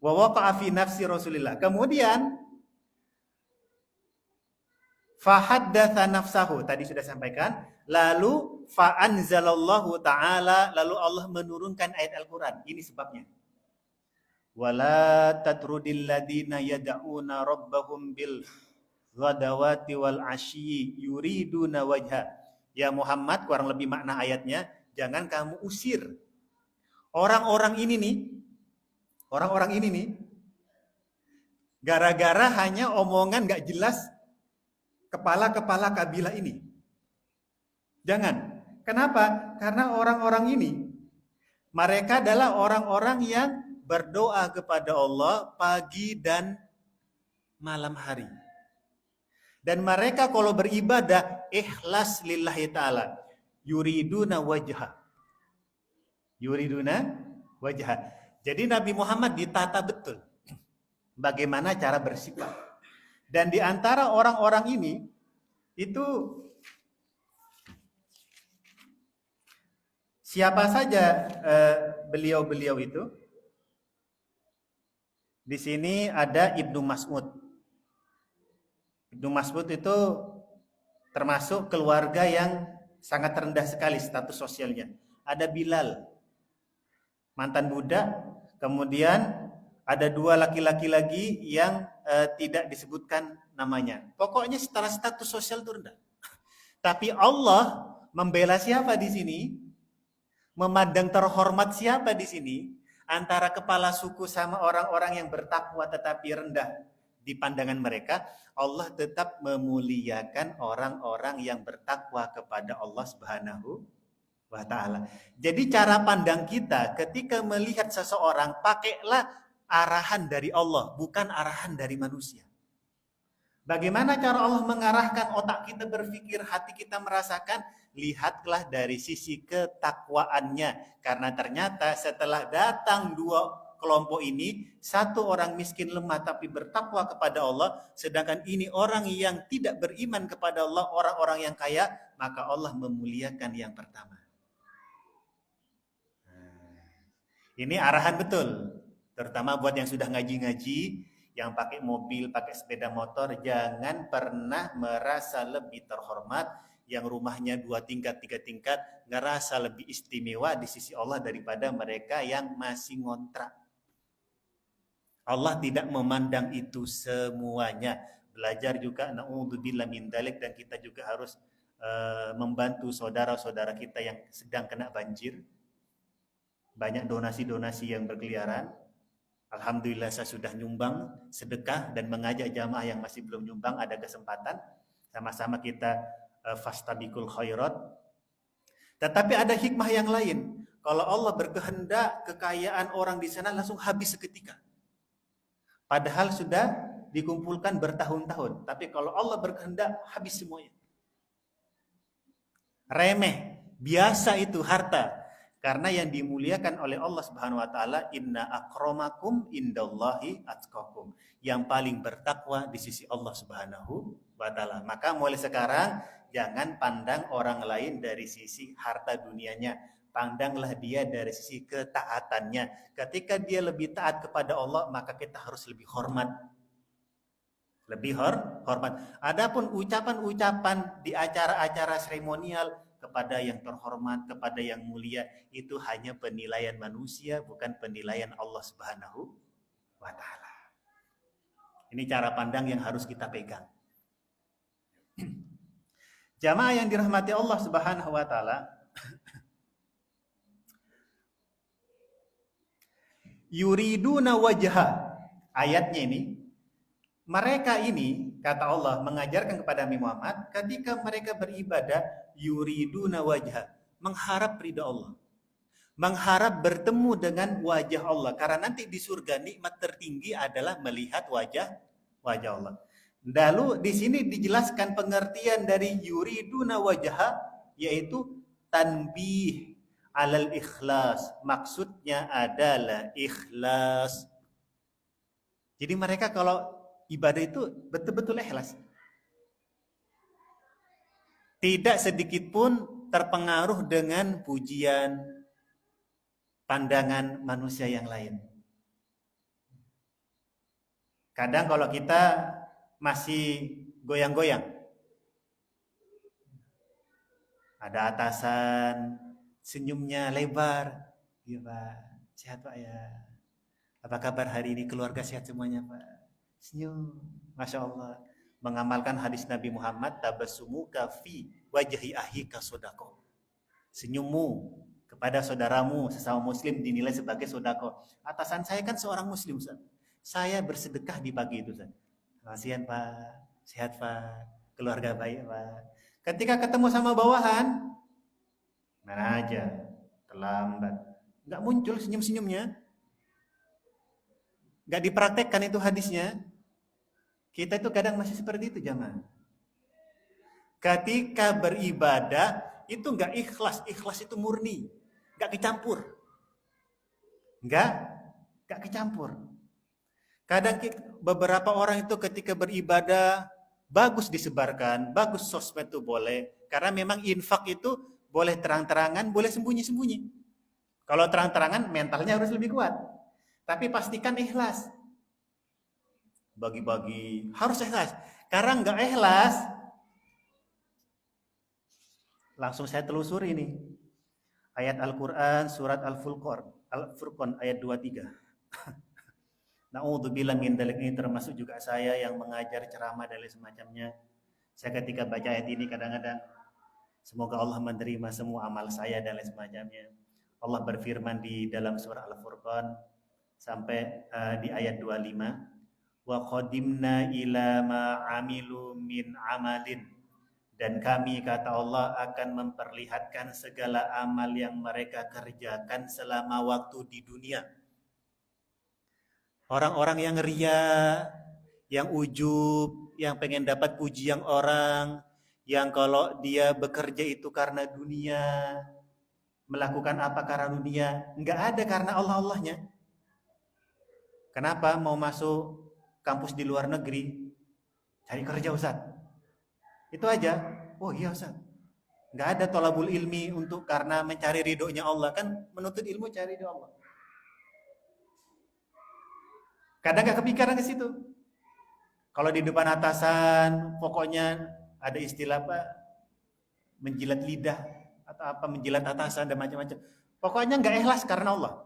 Wa waqa'a fi nafsi Rasulillah. Kemudian fahaddatsa nafsahu, tadi sudah sampaikan. Lalu fa'anzalallahu ta'ala, lalu Allah menurunkan ayat Al-Quran. Ini sebabnya. Wala tatrudil ladina yada'una rabbahum bil ghadawati wal asyi yuriduna wajha. Ya Muhammad, kurang lebih makna ayatnya, jangan kamu usir orang-orang ini nih, gara-gara hanya omongan gak jelas kepala-kepala kabilah ini. Jangan. Kenapa? Karena orang-orang ini, mereka adalah orang-orang yang berdoa kepada Allah pagi dan malam hari. Dan mereka kalau beribadah ikhlas lillahi ta'ala. Yuriduna wajha. Yuriduna wajha. Jadi Nabi Muhammad ditata betul bagaimana cara bersifat. Dan di antara orang-orang ini itu siapa saja beliau-beliau itu? Di sini ada Ibnu Mas'ud. Ibnu Mas'ud itu termasuk keluarga yang sangat rendah sekali status sosialnya. Ada Bilal, mantan budak, kemudian ada 2 laki-laki lagi yang tidak disebutkan namanya. Pokoknya secara status sosial itu rendah. Tapi Allah membela siapa di sini? Memandang terhormat siapa di sini? Antara kepala suku sama orang-orang yang bertakwa tetapi rendah di pandangan mereka, Allah tetap memuliakan orang-orang yang bertakwa kepada Allah Subhanahu wa ta'ala. Jadi cara pandang kita ketika melihat seseorang, pakailah arahan dari Allah, bukan arahan dari manusia. Bagaimana cara Allah mengarahkan otak kita berpikir, hati kita merasakan? Lihatlah dari sisi ketakwaannya. Karena ternyata setelah datang dua kelompok ini, satu orang miskin lemah tapi bertakwa kepada Allah, sedangkan ini orang yang tidak beriman kepada Allah, orang-orang yang kaya, maka Allah memuliakan yang pertama. Ini arahan betul, terutama buat yang sudah ngaji-ngaji, yang pakai mobil, pakai sepeda motor, jangan pernah merasa lebih terhormat, yang rumahnya 2 tingkat, 3 tingkat, ngerasa lebih istimewa di sisi Allah daripada mereka yang masih ngontrak. Allah tidak memandang itu semuanya. Belajar juga, na'udzubillah min dzalik, dan kita juga harus membantu saudara-saudara kita yang sedang kena banjir. Banyak donasi-donasi yang berkeliaran. Alhamdulillah saya sudah nyumbang sedekah dan mengajak jamaah yang masih belum nyumbang, ada kesempatan sama-sama kita fastabiqul khairat. Tetapi ada hikmah yang lain. Kalau Allah berkehendak kekayaan orang di sana langsung habis seketika. Padahal sudah dikumpulkan bertahun-tahun. Tapi kalau Allah berkehendak habis semuanya. Remeh, biasa itu harta. Karena yang dimuliakan oleh Allah Subhanahu wa taala, inna akramakum indallahi atqakum. Yang paling bertakwa di sisi Allah Subhanahu wa taala. Maka mulai sekarang jangan pandang orang lain dari sisi harta dunianya. Pandanglah dia dari sisi ketaatannya. Ketika dia lebih taat kepada Allah, maka kita harus lebih hormat. Lebih hormat. Adapun ucapan-ucapan di acara-acara seremonial kepada yang terhormat, kepada yang mulia, itu hanya penilaian manusia, bukan penilaian Allah Subhanahu wa taala. Ini cara pandang yang harus kita pegang. Jamaah yang dirahmati Allah Subhanahu wa taala, yuriduna wajha. Ayatnya ini, mereka ini, kata Allah, mengajarkan kepada Nabi Muhammad, ketika mereka beribadah, yuriduna wajha, mengharap ridha Allah, mengharap bertemu dengan wajah Allah, karena nanti di surga nikmat tertinggi adalah melihat wajah Allah. Lalu di sini dijelaskan pengertian dari yuriduna wajha, yaitu tanbih alal ikhlas, maksudnya adalah ikhlas. Jadi mereka kalau ibadah itu betul-betul ikhlas. Tidak sedikit pun terpengaruh dengan pujian, pandangan manusia yang lain. Kadang kalau kita masih goyang-goyang, ada atasan, senyumnya lebar, iya Pak, sehat Pak ya. Apa kabar hari ini, keluarga sehat semuanya Pak? Senyum, Masya Allah. Mengamalkan hadis Nabi Muhammad, tabassumuka fi wajhi ahika sodako. Senyummu kepada saudaramu sesama muslim dinilai sebagai sodako. Atasan saya kan seorang muslim, Ustaz. Saya bersedekah di pagi itu, Ustaz. Kasihan Pak, sehat Pak, keluarga baik Pak. Ketika ketemu sama bawahan, mana aja, terlambat. Nggak muncul senyum-senyumnya. Nggak dipraktekkan itu hadisnya. Kita itu kadang masih seperti itu jamaah. Ketika beribadah itu nggak ikhlas, ikhlas itu murni, nggak kecampur, nggak kecampur. Kadang beberapa orang itu ketika beribadah bagus disebarkan, bagus sosmed itu boleh, karena memang infak itu boleh terang-terangan, boleh sembunyi-sembunyi. Kalau terang-terangan mentalnya harus lebih kuat, tapi pastikan ikhlas. Bagi-bagi harus ikhlas. Karena nggak ikhlas, langsung saya telusuri ini. Ayat Al-Quran, surat Al-Furqan ayat 23. Na'udzubillah min dzalik, ini termasuk juga saya yang mengajar ceramah dan semacamnya. Saya ketika baca ayat ini kadang-kadang, semoga Allah menerima semua amal saya dan semacamnya. Allah berfirman di dalam surah Al-Furqan sampai di ayat 25, wa qadimna ila ma amilu min amalin, dan kami, kata Allah, akan memperlihatkan segala amal yang mereka kerjakan selama waktu di dunia. Orang-orang yang ria, yang ujub, yang pengen dapat pujian orang, yang kalau dia bekerja itu karena dunia, melakukan apa karena dunia, nggak ada karena Allah-Allahnya. Kenapa mau masuk kampus di luar negeri? Cari kerja, Ustaz. Itu aja. Oh iya, Ustaz. Nggak ada tolabul ilmi untuk karena mencari ridhonya Allah. Kan menuntut ilmu cari ridho Allah. Kadang nggak kepikiran ke situ. Kalau di depan atasan, pokoknya ada istilah apa? Menjilat lidah atau apa, menjilat atasan dan macam-macam. Pokoknya nggak ikhlas karena Allah.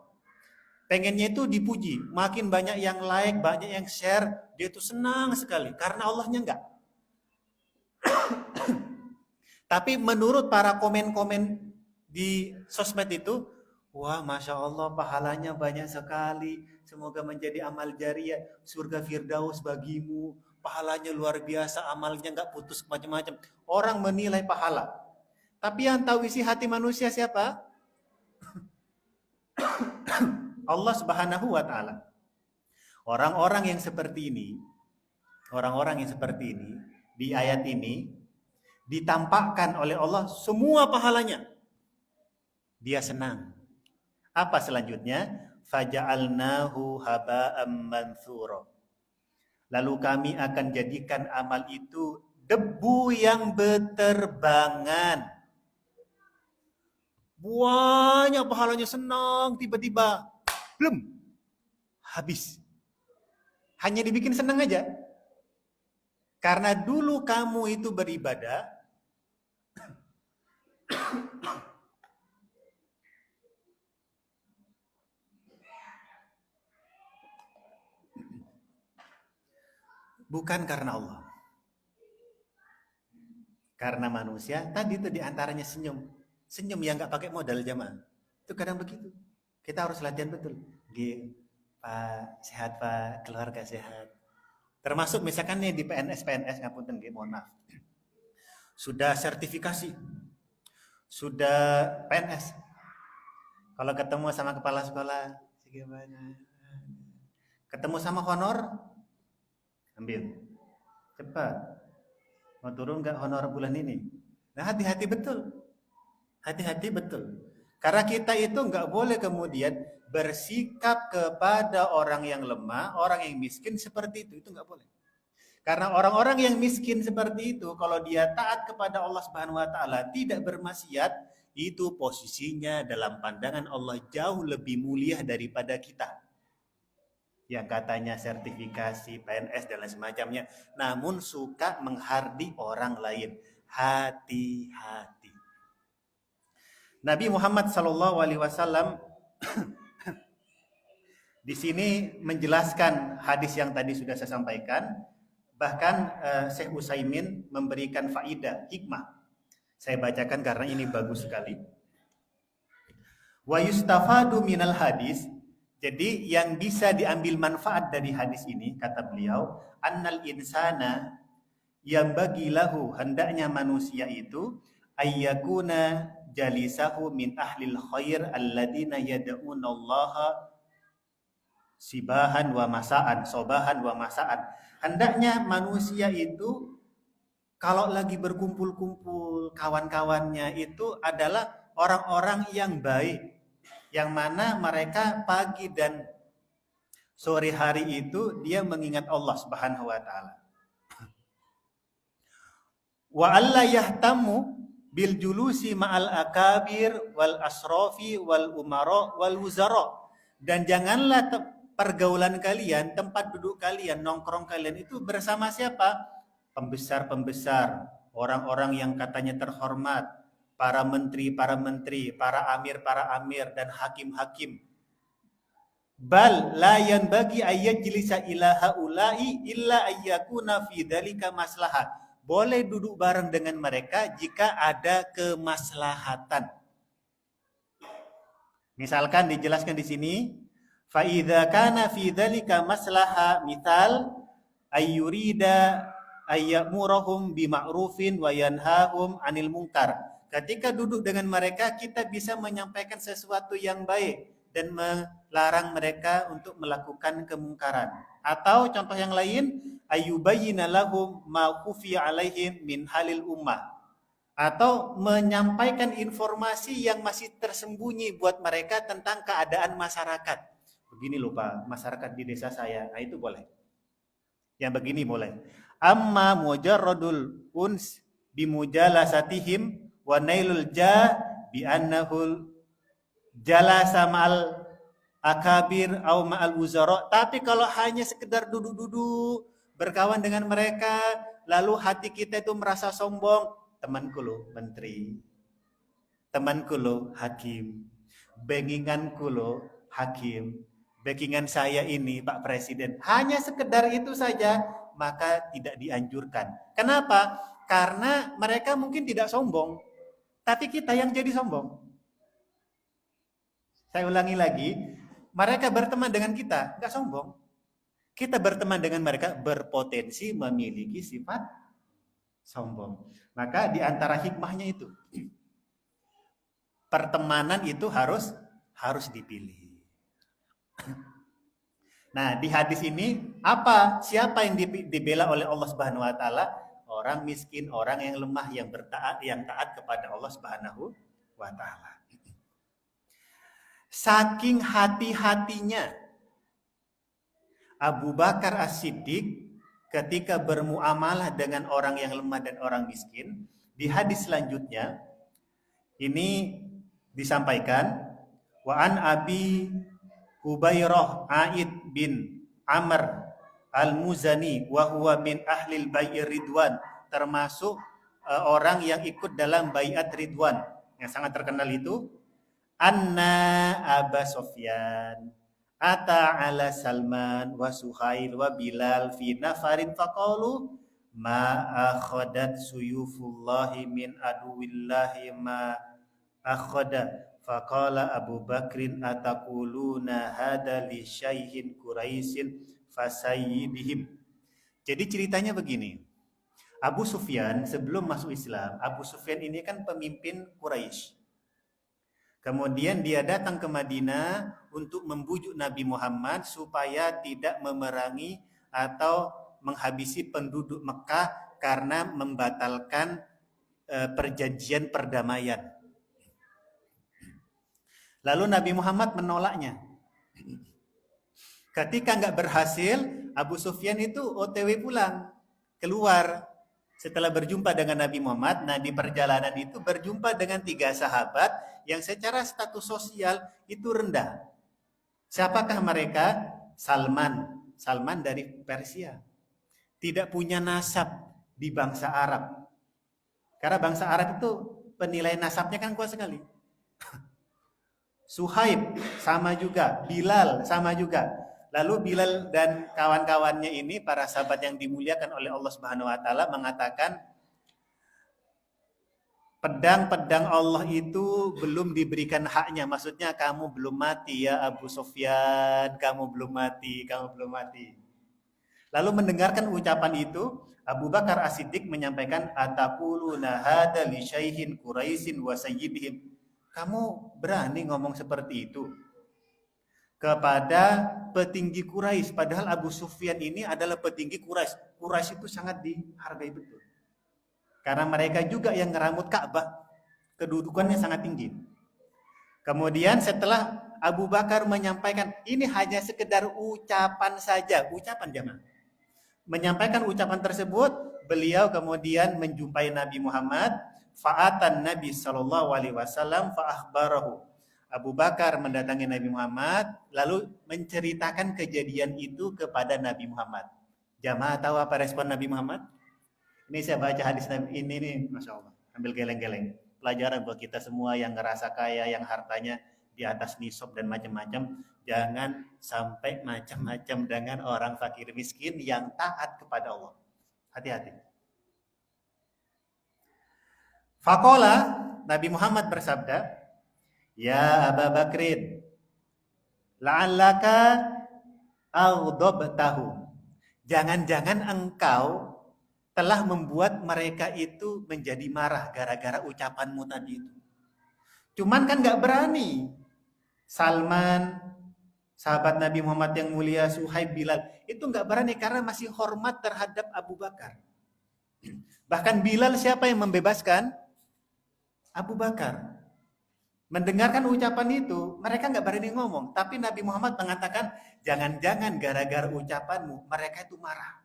Pengennya itu dipuji, makin banyak yang like, banyak yang share, dia itu senang sekali karena Allahnya enggak. Tapi menurut para komen-komen di sosmed itu, wah, Masya Allah, pahalanya banyak sekali, semoga menjadi amal jariah, surga firdaus bagimu, pahalanya luar biasa, amalnya enggak putus macam-macam. Orang menilai pahala, tapi yang tahu isi hati manusia siapa? Allah Subhanahu wa taala. Orang-orang yang seperti ini di ayat ini ditampakkan oleh Allah semua pahalanya. Dia senang. Apa selanjutnya? Faja'alnahu haba'am manthura. Lalu kami akan jadikan amal itu debu yang berterbangan. Banyak pahalanya, senang, tiba-tiba belum habis. Hanya dibikin senang aja. Karena dulu kamu itu beribadah bukan karena Allah. Karena manusia, tadi itu diantaranya senyum. Senyum yang gak pakai modal jamaah. Itu kadang begitu. Kita harus latihan betul. Pak, sehat Pak, keluarga sehat. Termasuk misalkan nih di PNS, ngapunten, mohon maaf. Sudah sertifikasi, sudah PNS. Kalau ketemu sama kepala sekolah, gimana? Ketemu sama honor, ambil. Cepat. Mau turun nggak honor bulan ini? Nah, hati-hati betul. Hati-hati betul. Karena kita itu nggak boleh kemudian bersikap kepada orang yang lemah, orang yang miskin seperti itu nggak boleh. Karena orang-orang yang miskin seperti itu, kalau dia taat kepada Allah Subhanahu Wa Taala, tidak bermaksiat, itu posisinya dalam pandangan Allah jauh lebih mulia daripada kita. Yang katanya sertifikasi, PNS dan lain semacamnya, namun suka menghardi orang lain. Hati-hati. Nabi Muhammad SAW di sini menjelaskan hadis yang tadi sudah saya sampaikan. Bahkan Syekh Utsaimin memberikan faidah, hikmah. Saya bacakan karena ini bagus sekali. Wa yustafadu minal hadis. Jadi yang bisa diambil manfaat dari hadis ini, kata beliau, annal insana yang bagi lahu, hendaknya manusia itu ayyakuna jalisahu min ahlil khair alladina yad'unallaha sibahan wa masaan, sobahan wa masaan. Hendaknya manusia itu kalau lagi berkumpul-kumpul kawan-kawannya itu adalah orang-orang yang baik, yang mana mereka pagi dan sore hari itu dia mengingat Allah Subhanahu wa taala. Wa alla yahtamu bil julusi ma'al akabir wal asrofi wal umara wal wuzara. Dan janganlah pergaulan kalian, tempat duduk kalian, nongkrong kalian itu bersama siapa? Pembesar-pembesar, orang-orang yang katanya terhormat, para menteri, para amir, dan hakim-hakim. Bal la yanbaghi ayyajlisa ila haula'i illa ayyakuna fi dzalika maslahat. Boleh duduk bareng dengan mereka jika ada kemaslahatan. Misalkan dijelaskan di sini, fa idza kana fi dzalika maslaha misal ayyurida ayyamurahum bima'rufin wa yanhahum 'anil munkar. Ketika duduk dengan mereka, kita bisa menyampaikan sesuatu yang baik dan melarang mereka untuk melakukan kemungkaran. Atau contoh yang lain, ayyubayyina lahum ma khufiya 'alaihim min halil ummah. Atau menyampaikan informasi yang masih tersembunyi buat mereka tentang keadaan masyarakat. Begini loh Pak, masyarakat di desa saya. Nah itu boleh. Yang begini boleh. Amma mujarradul uns bimujalasatihim wa nailul ja bi annahul jalasa ma'al akabir au ma'al wuzara. Tapi kalau hanya sekedar duduk-duduk berkawan dengan mereka, lalu hati kita itu merasa sombong, temanku loh menteri, temanku loh hakim, backinganku loh hakim, backingan saya ini Pak Presiden. Hanya sekedar itu saja, maka tidak dianjurkan. Kenapa? Karena mereka mungkin tidak sombong, tapi kita yang jadi sombong. Saya ulangi lagi, mereka berteman dengan kita, nggak sombong. Kita berteman dengan mereka berpotensi memiliki sifat sombong. Maka di antara hikmahnya itu, pertemanan itu harus dipilih. Nah, di hadis ini siapa yang dibela oleh Allah Subhanahu wa taala? Orang miskin, orang yang lemah, yang taat kepada Allah Subhanahu wa taala. Saking hati-hatinya Abu Bakar As-Siddiq ketika bermuamalah dengan orang yang lemah dan orang miskin, di hadis selanjutnya ini disampaikan wa an Abi Hubairah Aid bin Amr Al-Muzani wa huwa min ahlil bai'ir ridwan, termasuk orang yang ikut dalam baiat ridwan yang sangat terkenal itu, anna Aba Sofyan ata ala Salman wa Suhail wa Bilal fi nafarin faqalu ma akhadat suyufullahi min aduwillahi ma akhada faqala Abu Bakrin ataquluna hada li syaihin Quraisyin fasayyidihim. Jadi ceritanya begini, Abu Sufyan sebelum masuk Islam, Abu Sufyan ini kan pemimpin Quraisy. Kemudian dia datang ke Madinah untuk membujuk Nabi Muhammad supaya tidak memerangi atau menghabisi penduduk Mekah karena membatalkan perjanjian perdamaian. Lalu Nabi Muhammad menolaknya. Ketika nggak berhasil, Abu Sufyan itu OTW pulang, keluar. Setelah berjumpa dengan Nabi Muhammad, nah di perjalanan itu berjumpa dengan 3 sahabat yang secara status sosial itu rendah. Siapakah mereka? Salman dari Persia. Tidak punya nasab di bangsa Arab. Karena bangsa Arab itu penilaian nasabnya kan kuat sekali. Suhaib sama juga, Bilal sama juga. Lalu Bilal dan kawan-kawannya ini, para sahabat yang dimuliakan oleh Allah Subhanahu wa taala, mengatakan pedang-pedang Allah itu belum diberikan haknya. Maksudnya kamu belum mati ya Abu Sufyan, kamu belum mati. Lalu mendengarkan ucapan itu, Abu Bakar As-Siddiq menyampaikan, ataquluna hada li syaihin Quraisyin wa sayyidihim. Kamu berani ngomong seperti itu kepada petinggi Quraisy, padahal Abu Sufyan ini adalah petinggi Quraisy. Quraisy itu sangat dihargai betul. Karena mereka juga yang ngeramut Ka'bah. Kedudukannya sangat tinggi. Kemudian setelah Abu Bakar menyampaikan, ini hanya sekedar ucapan saja, ucapan jamaah. Menyampaikan ucapan tersebut, beliau kemudian menjumpai Nabi Muhammad, fa'atan Nabi sallallahu alaihi wasallam fa akhbarahu. Abu Bakar mendatangi Nabi Muhammad, lalu menceritakan kejadian itu kepada Nabi Muhammad. Jamaah tahu apa respon Nabi Muhammad? Ini saya baca hadis ini nih, Masya Allah. Ambil geleng-geleng. Pelajaran buat kita semua yang ngerasa kaya, yang hartanya di atas nisab dan macam-macam. Jangan sampai macam-macam dengan orang fakir miskin yang taat kepada Allah. Hati-hati. Faqala, Nabi Muhammad bersabda, ya Aba Bakrin, la'allaka aghdabtahu. Jangan-jangan engkau telah membuat mereka itu menjadi marah gara-gara ucapanmu tadi itu. Cuman kan nggak berani. Salman, sahabat Nabi Muhammad yang mulia, Suhaib, Bilal, itu nggak berani karena masih hormat terhadap Abu Bakar. Bahkan Bilal siapa yang membebaskan? Abu Bakar. Mendengarkan ucapan itu, mereka nggak berani ngomong. Tapi Nabi Muhammad mengatakan, jangan-jangan gara-gara ucapanmu, mereka itu marah.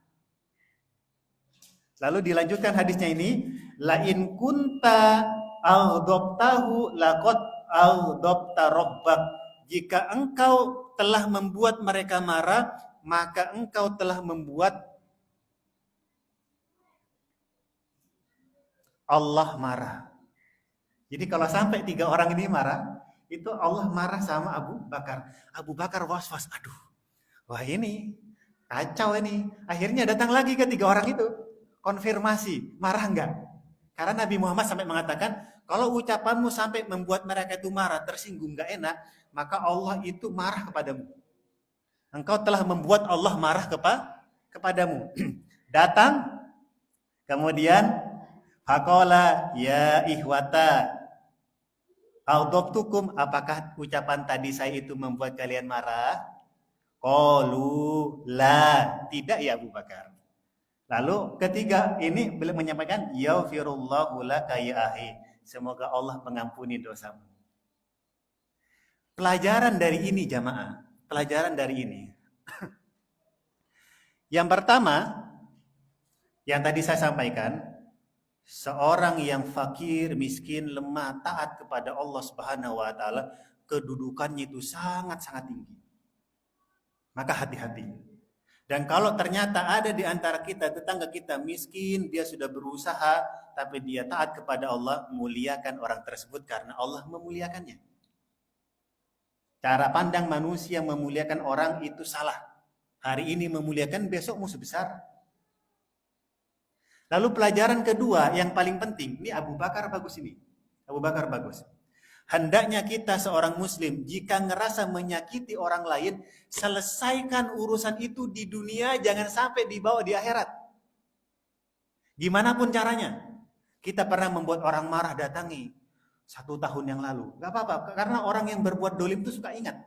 Lalu dilanjutkan hadisnya ini, la in kunta aghdabtahu laqad aghdabta rabbak. Jika engkau telah membuat mereka marah, maka engkau telah membuat Allah marah. Jadi kalau sampai 3 orang ini marah, itu Allah marah sama Abu Bakar. Abu Bakar was-was, aduh, wah ini kacau ini. Akhirnya datang lagi ke 3 orang itu, konfirmasi, marah enggak? Karena Nabi Muhammad sampai mengatakan, kalau ucapanmu sampai membuat mereka itu marah, tersinggung, enggak enak, maka Allah itu marah kepadamu. Engkau telah membuat Allah marah kepadamu. Datang, kemudian faqala ya ihwata aghdabtukum, apakah ucapan tadi saya itu membuat kalian marah? Qalu la, tidak ya Abu Bakar. Lalu ketiga ini beliau menyampaikan yaghfirullahu laka ya akhi, semoga Allah mengampuni dosamu. Pelajaran dari ini jamaah, pelajaran dari ini. Yang pertama, yang tadi saya sampaikan, seorang yang fakir, miskin, lemah, taat kepada Allah Subhanahu wa taala, kedudukannya itu sangat-sangat tinggi. Maka hati-hati. Dan kalau ternyata ada di antara kita, tetangga kita miskin, dia sudah berusaha, tapi dia taat kepada Allah, muliakan orang tersebut karena Allah memuliakannya. Cara pandang manusia memuliakan orang itu salah. Hari ini memuliakan, besok musuh besar. Lalu pelajaran kedua yang paling penting, ini Abu Bakar bagus ini. Abu Bakar bagus. Hendaknya kita seorang muslim, jika ngerasa menyakiti orang lain, selesaikan urusan itu di dunia, jangan sampai dibawa di akhirat. Gimana pun caranya. Kita pernah membuat orang marah, datangi 1 tahun yang lalu. Gak apa-apa, karena orang yang berbuat dolim itu suka ingat.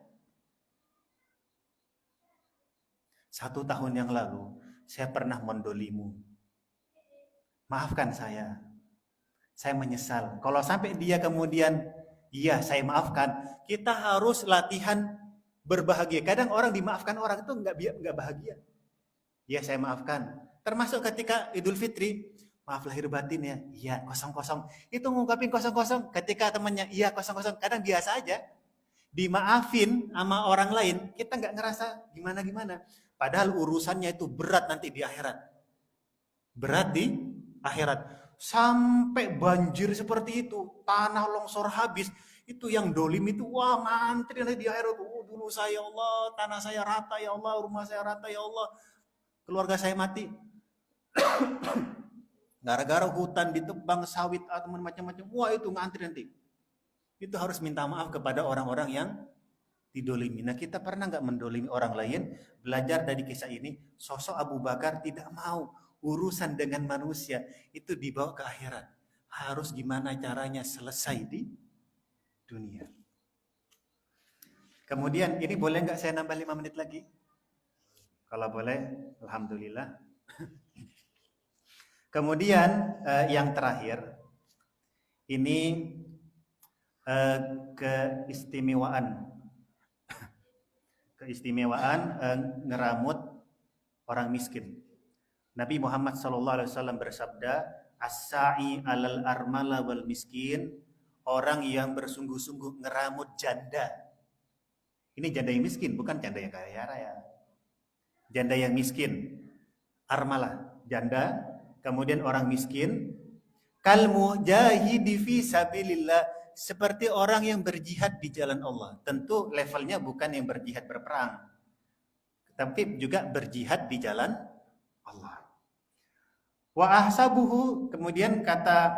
1 tahun yang lalu, saya pernah mendolimu. Maafkan saya menyesal. Kalau sampai dia kemudian, iya saya maafkan, kita harus latihan berbahagia. Kadang orang dimaafkan orang itu nggak bahagia. Iya saya maafkan. Termasuk ketika Idul Fitri, maaf lahir batin ya, iya 00. Itu ngungkapin 00. Ketika temannya, iya 00. Kadang biasa aja. Dimaafin sama orang lain, kita nggak ngerasa gimana-gimana. Padahal urusannya itu berat nanti di akhirat. Berat di akhirat. Sampai banjir seperti itu, tanah longsor habis, itu yang dolim itu, wah ngantri nanti di akhirat. Dulu saya ya Allah, tanah saya rata ya Allah, rumah saya rata ya Allah, keluarga saya mati. Gara-gara hutan ditebang, sawit atau macam-macam, wah itu ngantri nanti. Itu harus minta maaf kepada orang-orang yang didolimi. Nah kita pernah nggak mendolimi orang lain? Belajar dari kisah ini, sosok Abu Bakar tidak mau urusan dengan manusia itu dibawa ke akhirat. Harus gimana caranya selesai di dunia. Kemudian ini boleh nggak saya nambah 5 menit lagi? Kalau boleh, alhamdulillah. Kemudian yang terakhir, ini keistimewaan ngeramut orang miskin. Nabi Muhammad SAW bersabda, as-sa'i alal armala wal miskin, orang yang bersungguh-sungguh ngeramut janda. Ini janda yang miskin, bukan janda yang kaya raya. Janda yang miskin, armala, janda, kemudian orang miskin, kal mujahidi fi sabilillah, seperti orang yang berjihad di jalan Allah. Tentu levelnya bukan yang berjihad berperang, tapi juga berjihad di jalan Allah. Wa ahsabuhu, kemudian kata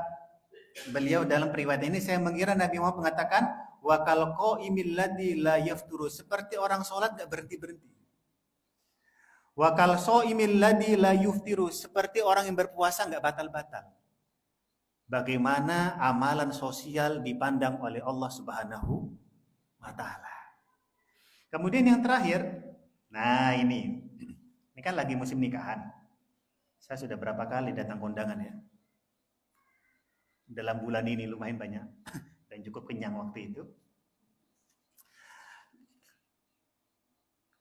beliau dalam periwayat ini, saya mengira Nabi Muhammad mengatakan wa kal qaimil ladzi la yafturu, seperti orang sholat enggak berhenti-berhenti. Wa kal shaimil ladzi la yuftiru, seperti orang yang berpuasa enggak batal-batal. Bagaimana amalan sosial dipandang oleh Allah Subhanahu wa taala. Kemudian yang terakhir, nah ini kan lagi musim nikahan. Saya sudah berapa kali datang kondangan ya. Dalam bulan ini lumayan banyak dan cukup kenyang waktu itu.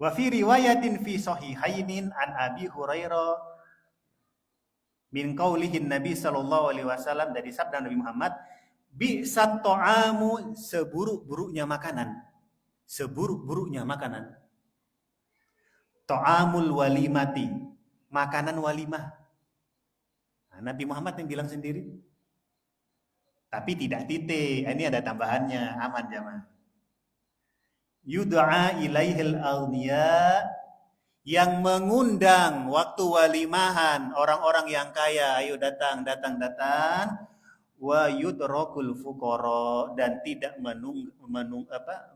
Wa fi riwayatin fi sahihainin an Abi Hurairah min qaulihin Nabi sallallahu alaihi wasallam, dari sabda Nabi Muhammad, bi'sat ta'amu, seburuk-buruknya makanan. Seburuk-buruknya makanan. Ta'amul walimati, makanan walimah. Nah, Nabi Muhammad yang bilang sendiri. Tapi tidak titik, ini ada tambahannya, aman jamaah. Yud'a ilaihil aghniya, yang mengundang waktu walimahan orang-orang yang kaya, ayo datang. Wa yudrakul fuqara, dan tidak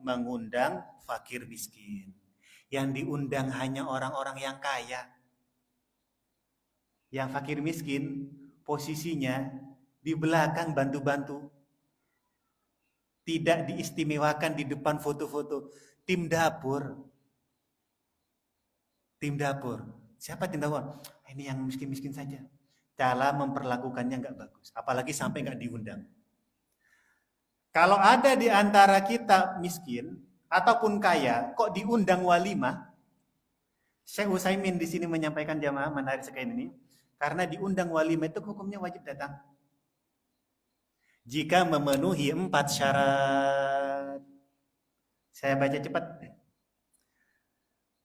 mengundang fakir miskin. Yang diundang hanya orang-orang yang kaya. Yang fakir miskin posisinya di belakang bantu-bantu. Tidak diistimewakan di depan foto-foto. Tim dapur. Siapa tim dapur? Ini yang miskin-miskin saja. Cara memperlakukannya nggak bagus. Apalagi sampai nggak diundang. Kalau ada di antara kita miskin ataupun kaya, kok diundang walimah? Syekh Utsaimin di sini menyampaikan jamaah menarik sekali ini. Karena diundang walimah itu hukumnya wajib datang. Jika memenuhi 4 syarat. Saya baca cepat.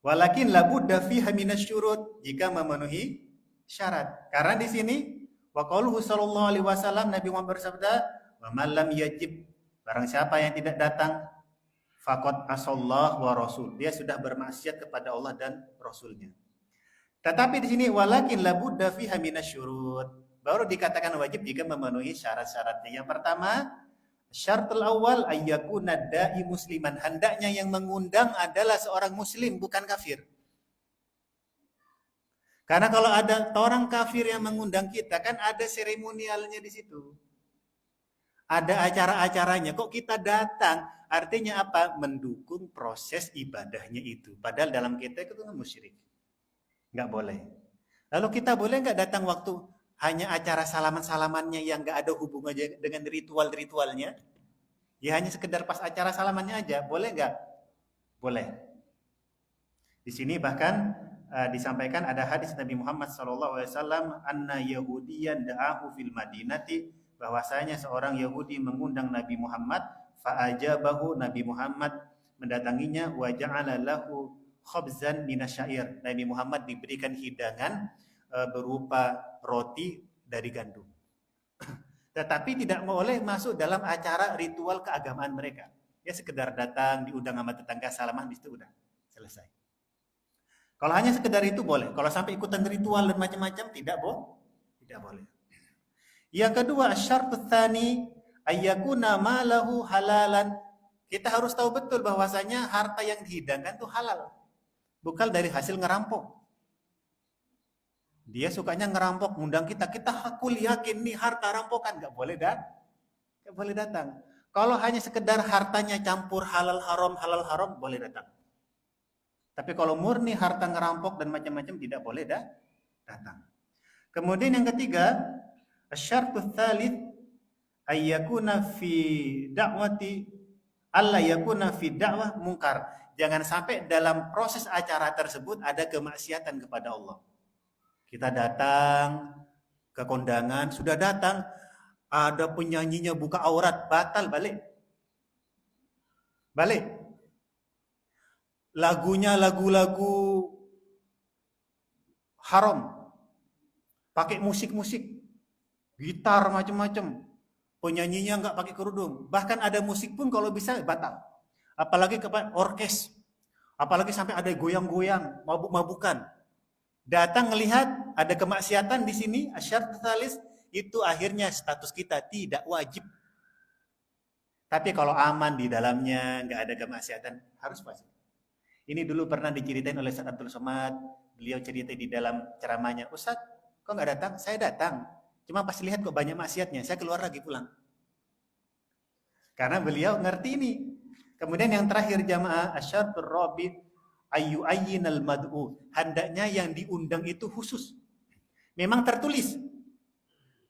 Walakin labudda fiha minasyurut, jika memenuhi syarat. Karena di sini wa qauluhu sallallahu alaihi wasallam, Nabi Muhammad bersabda, wa man lam yajib, barang siapa yang tidak datang, faqad asallahu wa rasul, dia sudah bermaksiat kepada Allah dan Rasulnya. Tetapi di sini walakin labudda fiha minasyurut, baru dikatakan wajib jika memenuhi syarat-syaratnya. Yang pertama, syaratul awal ayyakuna da'i musliman, hendaknya yang mengundang adalah seorang muslim, bukan kafir. Karena kalau ada orang kafir yang mengundang kita, kan ada seremonialnya di situ. Ada acara-acaranya, kok kita datang? Artinya apa? Mendukung proses ibadahnya itu. Padahal dalam kita itu musyrik. Nggak boleh. Lalu kita boleh nggak datang waktu hanya acara salaman-salamannya yang nggak ada hubungannya dengan ritual-ritualnya? Ya hanya sekedar pas acara salamannya aja, boleh nggak? Boleh. Di sini bahkan disampaikan ada hadis Nabi Muhammad SAW, anna Yahudiyan da'ahu fil Madinati, bahwasanya seorang Yahudi mengundang Nabi Muhammad, fa'ajabahu, Nabi Muhammad mendatanginya, wa ja'ala lahu khobzan minasyair, Nabi Muhammad diberikan hidangan berupa roti dari gandum. Tetapi tidak boleh masuk dalam acara ritual keagamaan mereka. Ya sekedar datang, diundang sama tetangga, salaman, di situ udah selesai. Kalau hanya sekedar itu boleh. Kalau sampai ikutan ritual dan macam-macam tidak boleh. Yang kedua, syartut tsani ayyakuna malahu halalan. Kita harus tahu betul bahwasanya harta yang dihidangkan itu halal. Bukan dari hasil ngerampok. Dia sukanya ngerampok, ngundang kita aku yakin nih harta rampokan, nggak boleh datang. Kalau hanya sekedar hartanya campur halal haram, boleh datang. Tapi kalau murni harta ngerampok dan macam-macam tidak boleh datang. Kemudian yang ketiga, asyartus tsalits ayyakuna fi da'wati alla yakuna fi da'wah mungkar. Jangan sampai dalam proses acara tersebut ada kemaksiatan kepada Allah. Kita datang ke kondangan, sudah datang, ada penyanyinya buka aurat, batal, balik. Lagunya lagu-lagu haram, pakai musik-musik, gitar macam-macam, penyanyinya nggak pakai kerudung, bahkan ada musik pun kalau bisa batal. Apalagi kepada orkes, apalagi sampai ada goyang-goyang, mabuk-mabukan. Datang melihat ada kemaksiatan di sini, asyartus tsalits, itu akhirnya status kita tidak wajib. Tapi kalau aman di dalamnya, nggak ada kemaksiatan, harus wajib. Ini dulu pernah diceritain oleh Ustaz Abdul Somad. Beliau cerita di dalam ceramahnya, Ustaz, kok nggak datang? Saya datang. Cuma pas lihat kok banyak maksiatnya, saya keluar lagi pulang. Karena beliau ngerti ini. Kemudian yang terakhir jamaah, asyartur rabi ayu ayyinal mad'u. Hendaknya yang diundang itu khusus. Memang tertulis.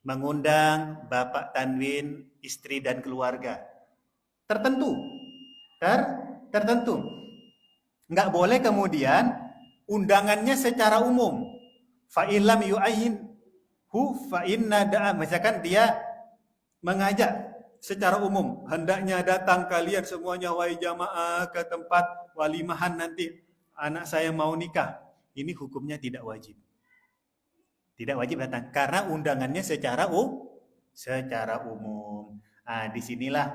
Mengundang Bapak Tanwin, istri dan keluarga. Tertentu. Tertentu. Nggak boleh kemudian undangannya secara umum. Fa'ilam yu'ayyin hu fa'inna da'a. Misalkan dia mengajak secara umum, hendaknya datang kalian semuanya wahai jamaah ke tempat walimahan nanti anak saya mau nikah. Ini hukumnya tidak wajib. Tidak wajib datang karena undangannya secara umum. Nah, disinilah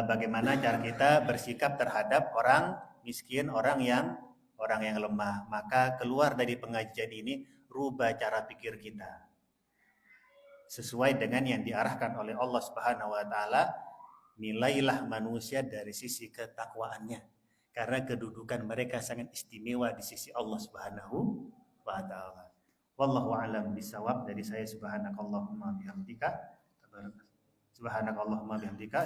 bagaimana cara kita bersikap terhadap orang miskin, orang yang lemah. Maka keluar dari pengajian ini, rubah cara pikir kita sesuai dengan yang diarahkan oleh Allah Subhanahu wa taala. Nilailah manusia dari sisi ketakwaannya, karena kedudukan mereka sangat istimewa di sisi Allah Subhanahu wa taala. Wallahu a'lam bisawab. Dari saya, subhanakallahumma bihamdika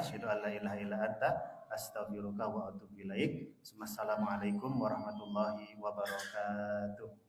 asyhadu an la ilaha illa anta astaghfiruka wa atubu ilaik. Assalamualaikum warahmatullahi wabarakatuh.